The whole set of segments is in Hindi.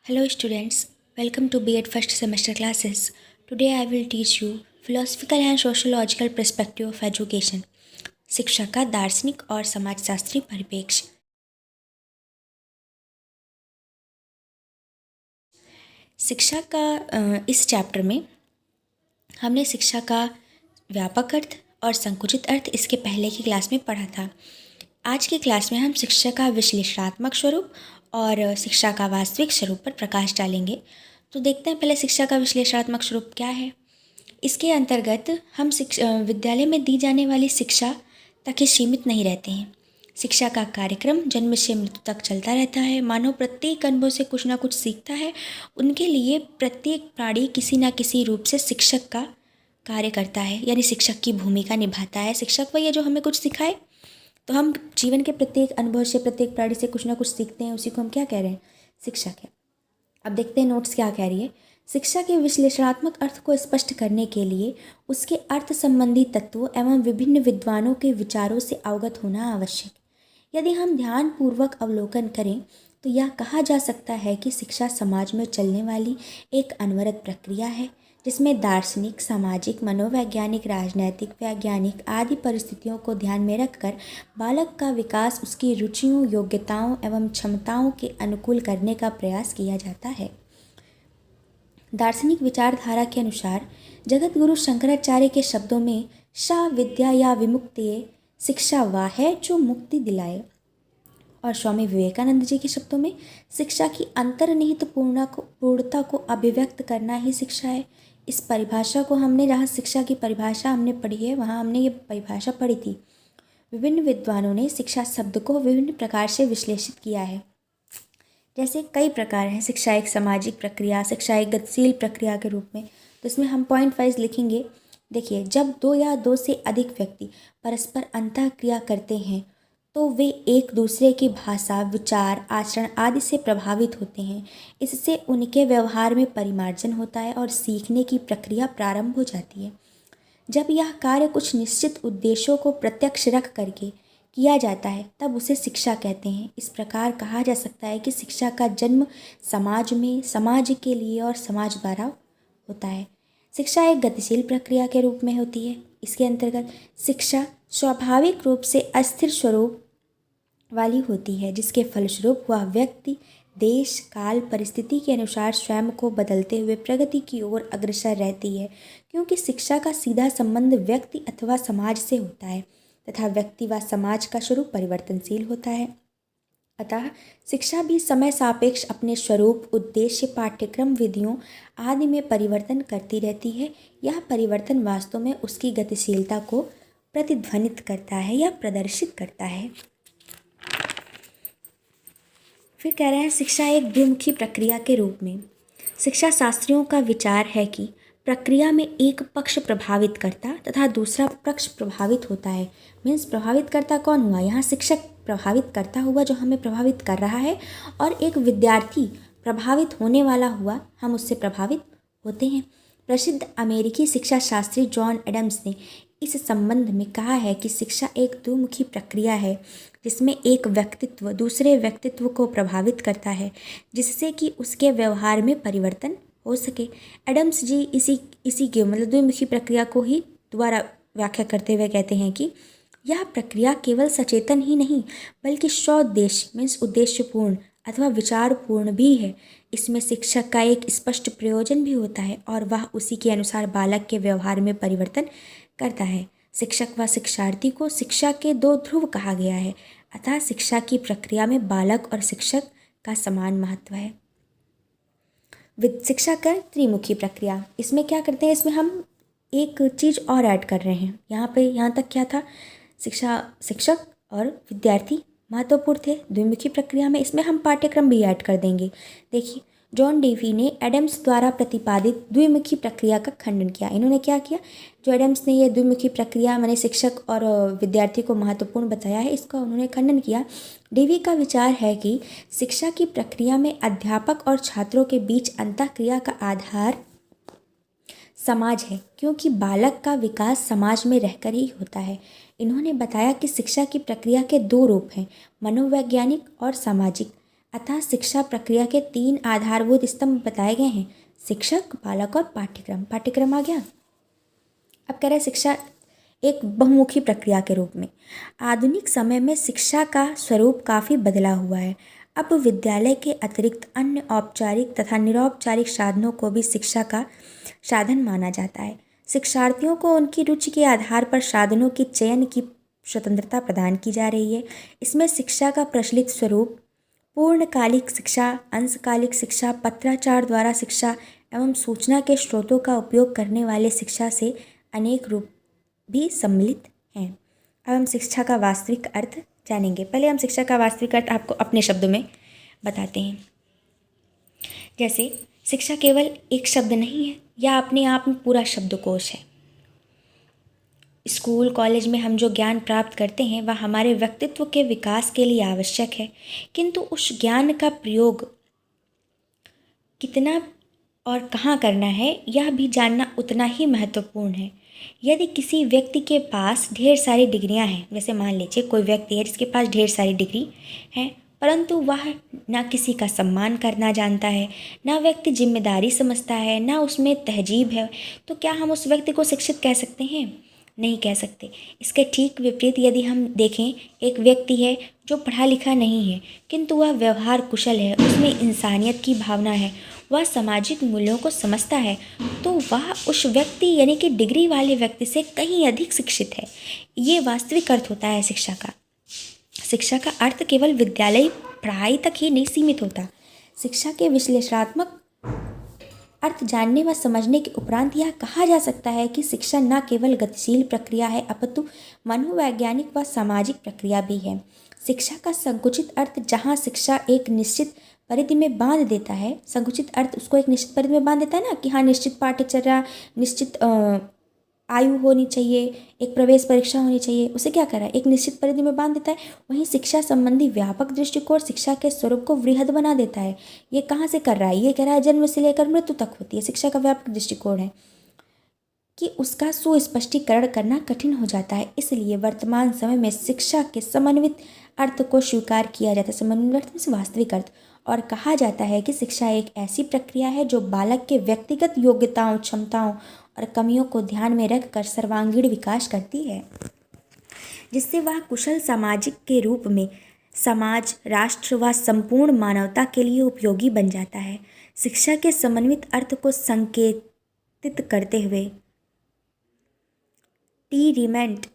Hello students, welcome to B.Ed first semester classes. Today I will teach you philosophical and sociological perspective of education. शिक्षा का दार्शनिक और समाजशास्त्री परिप्रेक्ष्य। शिक्षा का इस चैप्टर में हमने शिक्षा का व्यापक अर्थ और संकुचित अर्थ इसके पहले की क्लास में पढ़ा था। आज की क्लास में हम शिक्षा का विश्लेषणात्मक स्वरूप और शिक्षा का वास्तविक स्वरूप पर प्रकाश डालेंगे। तो देखते हैं पहले शिक्षा का विश्लेषणात्मक स्वरूप क्या है। इसके अंतर्गत हम विद्यालय में दी जाने वाली शिक्षा तक ही सीमित नहीं रहते हैं। शिक्षा का कार्यक्रम जन्म से मृत्यु तक चलता रहता है। मानव प्रत्येक अनुभव से कुछ ना कुछ सीखता है। उनके लिए प्रत्येक प्राणी किसी न किसी रूप से शिक्षक का कार्य करता है, यानी शिक्षक की भूमिका निभाता है। शिक्षक वही है जो हमें कुछ सिखाए। तो हम जीवन के प्रत्येक अनुभव से, प्रत्येक प्राणी से कुछ ना कुछ सीखते हैं, उसी को हम क्या कह रहे हैं? शिक्षक है। अब देखते हैं नोट्स क्या कह रही है। शिक्षा के विश्लेषणात्मक अर्थ को स्पष्ट करने के लिए उसके अर्थ संबंधी तत्वों एवं विभिन्न विद्वानों के विचारों से अवगत होना आवश्यक। यदि हम ध्यानपूर्वक अवलोकन करें तो यह कहा जा सकता है कि शिक्षा समाज में चलने वाली एक अनवरत प्रक्रिया है, जिसमें दार्शनिक, सामाजिक, मनोवैज्ञानिक, राजनैतिक, वैज्ञानिक आदि परिस्थितियों को ध्यान में रखकर बालक का विकास उसकी रुचियों, योग्यताओं एवं क्षमताओं के अनुकूल करने का प्रयास किया जाता है। दार्शनिक विचारधारा के अनुसार जगतगुरु शंकराचार्य के शब्दों में सा विद्या या विमुक्तिये शिक्षा वह है जो मुक्ति दिलाए, और स्वामी विवेकानंद जी के शब्दों में शिक्षा की अंतर्निहित पूर्णता को अभिव्यक्त करना ही शिक्षा है। इस परिभाषा को हमने, जहाँ शिक्षा की परिभाषा हमने पढ़ी है वहाँ हमने ये परिभाषा पढ़ी थी। विभिन्न विद्वानों ने शिक्षा शब्द को विभिन्न प्रकार से विश्लेषित किया है। जैसे कई प्रकार हैं। शिक्षा एक सामाजिक प्रक्रिया, शिक्षा एक गतिशील प्रक्रिया के रूप में। तो इसमें हम पॉइंट वाइज लिखेंगे। देखिए, जब दो या दो से अधिक व्यक्ति परस्पर अंतःक्रिया करते हैं तो वे एक दूसरे की भाषा, विचार, आचरण आदि से प्रभावित होते हैं। इससे उनके व्यवहार में परिमार्जन होता है और सीखने की प्रक्रिया प्रारंभ हो जाती है। जब यह कार्य कुछ निश्चित उद्देश्यों को प्रत्यक्ष रख करके किया जाता है तब उसे शिक्षा कहते हैं। इस प्रकार कहा जा सकता है कि शिक्षा का जन्म समाज में, समाज के लिए और समाज द्वारा होता है। शिक्षा एक गतिशील प्रक्रिया के रूप में होती है। इसके अंतर्गत शिक्षा स्वाभाविक रूप से अस्थिर स्वरूप वाली होती है, जिसके फलस्वरूप वह व्यक्ति देश, काल, परिस्थिति के अनुसार स्वयं को बदलते हुए प्रगति की ओर अग्रसर रहती है, क्योंकि शिक्षा का सीधा संबंध व्यक्ति अथवा समाज से होता है तथा व्यक्ति व समाज का स्वरूप परिवर्तनशील होता है। अतः शिक्षा भी समय सापेक्ष अपने स्वरूप, उद्देश्य, पाठ्यक्रम, विधियों आदि में परिवर्तन करती रहती है। यह परिवर्तन वास्तव में उसकी गतिशीलता को प्रतिध्वनित करता है या प्रदर्शित करता है। फिर कह रहे हैं शिक्षा एक द्विमुखी प्रक्रिया के रूप में। शिक्षा शास्त्रियों का विचार है कि प्रक्रिया में एक पक्ष प्रभावित करता तथा दूसरा पक्ष प्रभावित होता है। मीन्स प्रभावित करता कौन हुआ? यहाँ शिक्षक प्रभावित करता हुआ जो हमें प्रभावित कर रहा है, और एक विद्यार्थी प्रभावित होने वाला हुआ, हम उससे प्रभावित होते हैं। प्रसिद्ध अमेरिकी शिक्षा शास्त्री जॉन एडम्स ने इस संबंध में कहा है कि शिक्षा एक द्विमुखी प्रक्रिया है, जिसमें एक व्यक्तित्व दूसरे व्यक्तित्व को प्रभावित करता है, जिससे कि उसके व्यवहार में परिवर्तन हो सके। एडम्स जी इसी के मतलब द्विमुखी प्रक्रिया को ही दोबारा व्याख्या करते हुए कहते हैं कि यह प्रक्रिया केवल सचेतन ही नहीं बल्कि स्वउद्देश्य मीन्स उद्देश्यपूर्ण अथवा विचारपूर्ण भी है। इसमें शिक्षक का एक स्पष्ट प्रयोजन भी होता है और वह उसी के अनुसार बालक के व्यवहार में परिवर्तन करता है। शिक्षक व शिक्षार्थी को शिक्षा के दो ध्रुव कहा गया है, अतः शिक्षा की प्रक्रिया में बालक और शिक्षक का समान महत्व है। शिक्षा का त्रिमुखी प्रक्रिया, इसमें क्या करते हैं? इसमें हम एक चीज़ और ऐड कर रहे हैं। यहाँ तक क्या था? शिक्षक और विद्यार्थी महत्वपूर्ण थे द्विमुखी प्रक्रिया में। इसमें हम पाठ्यक्रम भी ऐड कर देंगे। देखिए, जॉन डेवी ने एडम्स द्वारा प्रतिपादित द्विमुखी प्रक्रिया का खंडन किया। इन्होंने क्या किया? जो एडम्स ने यह द्विमुखी प्रक्रिया माने शिक्षक और विद्यार्थी को महत्वपूर्ण बताया है, इसका उन्होंने खंडन किया। डेवी का विचार है कि शिक्षा की प्रक्रिया में अध्यापक और छात्रों के बीच अंतःक्रिया का आधार समाज है, क्योंकि बालक का विकास समाज में रहकर ही होता है। इन्होंने बताया कि शिक्षा की प्रक्रिया के दो रूप हैं, मनोवैज्ञानिक और सामाजिक। अतः शिक्षा प्रक्रिया के 3 आधारभूत स्तंभ बताए गए हैं: शिक्षक, बालक और पाठ्यक्रम। पाठ्यक्रम आ गया। अब कह रहे हैं शिक्षा एक बहुमुखी प्रक्रिया के रूप में। आधुनिक समय में शिक्षा का स्वरूप काफ़ी बदला हुआ है। अब विद्यालय के अतिरिक्त अन्य औपचारिक तथा निरौपचारिक साधनों को भी शिक्षा का साधन माना जाता है। शिक्षार्थियों को उनकी रुचि के आधार पर साधनों की चयन की स्वतंत्रता प्रदान की जा रही है। इसमें शिक्षा का प्रचलित स्वरूप पूर्णकालिक शिक्षा, अंशकालिक शिक्षा, पत्राचार द्वारा शिक्षा एवं सूचना के स्रोतों का उपयोग करने वाले शिक्षा से अनेक रूप भी सम्मिलित हैं। अब हम शिक्षा का वास्तविक अर्थ जानेंगे। पहले हम शिक्षा का वास्तविक अर्थ आपको अपने शब्दों में बताते हैं। जैसे शिक्षा केवल एक शब्द नहीं है या अपने आप में पूरा शब्दकोश है। स्कूल कॉलेज में हम जो ज्ञान प्राप्त करते हैं वह हमारे व्यक्तित्व के विकास के लिए आवश्यक है, किंतु उस ज्ञान का प्रयोग कितना और कहाँ करना है यह भी जानना उतना ही महत्वपूर्ण है। यदि किसी व्यक्ति के पास ढेर सारी डिग्रियां हैं, जैसे मान लीजिए कोई व्यक्ति है जिसके पास ढेर सारी डिग्री हैं, परंतु वह ना किसी का सम्मान करना जानता है, ना व्यक्ति जिम्मेदारी समझता है, ना उसमें तहजीब है, तो क्या हम उस व्यक्ति को शिक्षित कह सकते हैं? नहीं कह सकते। इसके ठीक विपरीत यदि हम देखें, एक व्यक्ति है जो पढ़ा लिखा नहीं है किंतु वह व्यवहार कुशल है, उसमें इंसानियत की भावना है, वह सामाजिक मूल्यों को समझता है, तो वह उस व्यक्ति यानी कि डिग्री वाले व्यक्ति से कहीं अधिक शिक्षित है। ये वास्तविक अर्थ होता है शिक्षा का। शिक्षा का अर्थ केवल विद्यालयी पढ़ाई तक ही नहीं सीमित होता। शिक्षा के विश्लेषणात्मक अर्थ जानने व समझने के उपरांत यह कहा जा सकता है कि शिक्षा न केवल गतिशील प्रक्रिया है अपितु मनोवैज्ञानिक व सामाजिक प्रक्रिया भी है। शिक्षा का संकुचित अर्थ, जहाँ शिक्षा एक निश्चित परिधि में बांध देता है, संकुचित अर्थ उसको एक निश्चित परिधि में बांध देता है ना, कि हाँ निश्चित पाठ्यचर्या, निश्चित आयु होनी चाहिए, एक प्रवेश परीक्षा होनी चाहिए, उसे क्या कर रहा है, एक निश्चित परिधि में बांध देता है। वहीं शिक्षा संबंधी व्यापक दृष्टिकोण शिक्षा के स्वरूप को वृहद बना देता है। ये कहाँ से कर रहा है? ये कह रहा है जन्म से लेकर मृत्यु तक होती है। शिक्षा का व्यापक दृष्टिकोण है कि उसका सुस्पष्टीकरण करना कठिन हो जाता है। इसलिए वर्तमान समय में शिक्षा के समन्वित अर्थ को स्वीकार किया जाता है, समन्वित अर्थ में वास्तविक अर्थ, और कहा जाता है कि शिक्षा एक ऐसी प्रक्रिया है जो बालक के व्यक्तिगत योग्यताओं, क्षमताओं और कमियों को ध्यान में रखकर सर्वांगीण विकास करती है, जिससे वह कुशल सामाजिक के रूप में समाज, राष्ट्र व संपूर्ण मानवता के लिए उपयोगी बन जाता है। शिक्षा के समन्वित अर्थ को संकेतित करते हुए टी रिमेंट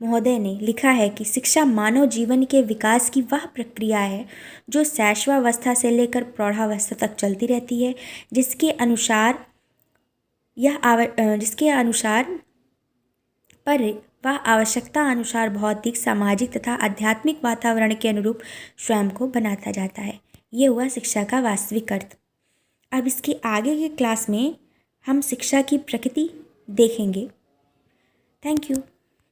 महोदय ने लिखा है कि शिक्षा मानव जीवन के विकास की वह प्रक्रिया है जो शैशवावस्था से लेकर प्रौढ़ावस्था तक चलती रहती है, जिसके अनुसार पर वह आवश्यकता अनुसार भौतिक, सामाजिक तथा आध्यात्मिक वातावरण के अनुरूप स्वयं को बनाता जाता है। ये हुआ शिक्षा का वास्तविक अर्थ। अब इसके आगे के क्लास में हम शिक्षा की प्रकृति देखेंगे। Thank you.